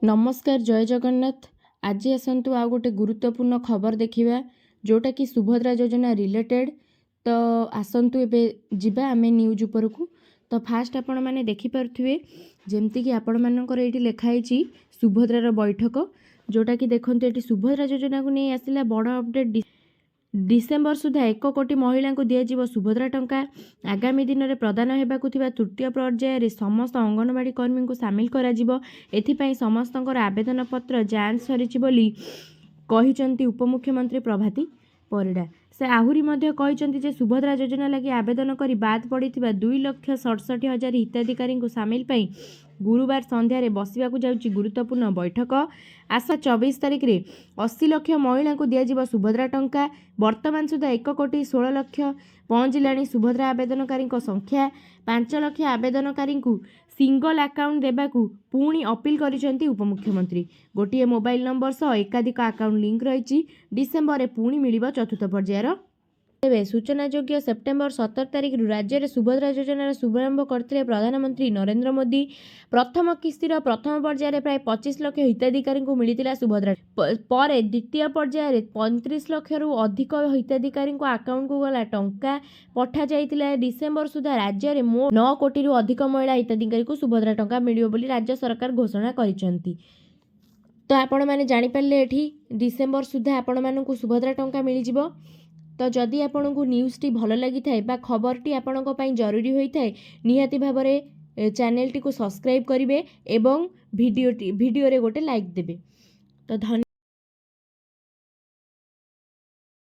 नमस्कार जय जगन्नाथ। आज आसतु आ गोटे गुरुत्वपूर्ण खबर देखिबा जोटा कि सुभद्रा योजना रिलेटेड। तो आसतु एबे जिबा आमे न्यूज ऊपर को। तो फास्ट आपण माने देखि पारथुवे जेमति कि आपण मानकर एठी लेखाइछि सुभद्रार बैठक जोटा कि देखंतु एठी सुभद्रा योजना को नै आसिला बड़ अपडेट। डिसेम्बर सुधा 1 कोटी महिला को दिया सुभद्रा टंका। आगामी दिन में प्रदान होगाकू तृतीय पर्यायर समस्त अंगनवाड़ी कर्मी को सामिल करा एथिपाई समस्तଙ୍କର आवेदन पत्र जांच सरिछि बोली कहिसंती उपमुख्यमंत्री प्रभाती परिडा। से आहुरी मध्य कहिसंती जे सुभद्रा योजना लगी आवेदन करी बाद पड़िथिबा 2,67,000 हिताधिकारी को सामिल पाई गुरुवार संध्यारे बसिबाकू जाउची गुरुत्वपूर्ण बैठक। आशा 24 तारिख रे 80 लाख महिला को दिया सुभद्रा टंका। वर्तमान सुधा 1 कोटी 16 लाख पहुंचलाणी सुभद्रा आवेदनकारी संख्या। 5 लाख आवेदनकारी को सिंगल अकाउंट देबाकू पुणी अपील करिसेंती उपमुख्यमंत्री। गोटे मोबाइल नंबर सह एकाधिक अकाउंट लिंक रही। डिसेम्बर में पुणी मिलिबो चतुर्थ पर्यायर। तेबे सूचनायोग्य सेप्टेम्बर 17 तारिख राज्य में सुभद्रा योजनार शुभारंभ करते प्रधानमंत्री नरेंद्र मोदी। प्रथम किस्तिर प्रथम पर्यायर प्राय 25 लाख हिताधिकारी को मिलता सुभद्रा पर द्वितीय पर्यायर 35 लाख अधिक हिताधिकारी अकाउंट को गला टंका पठा जाइतिला। डिसेम्बर सुधा राज्य में मोट 9 कोटी अधिक महिला हिताधिकारी को सुभद्रा टंका मिलियो बोली राज्य सरकार घोषणा करिसेंती। तो आपण माने जानि पारले एठी डिसेम्बर सुधा आपण मानकु सुभद्रा टंका मिल जिवो। तो जदि आपन को न्यूज़टी भल लगी थाए बा खबरटी आपन को पई जरूरी होई थाए निहाती भाबरे चैनल टी को सब्सक्राइब करिवे एवं वीडियो रे गोटे लाइक देबे। तो धन्यवाद।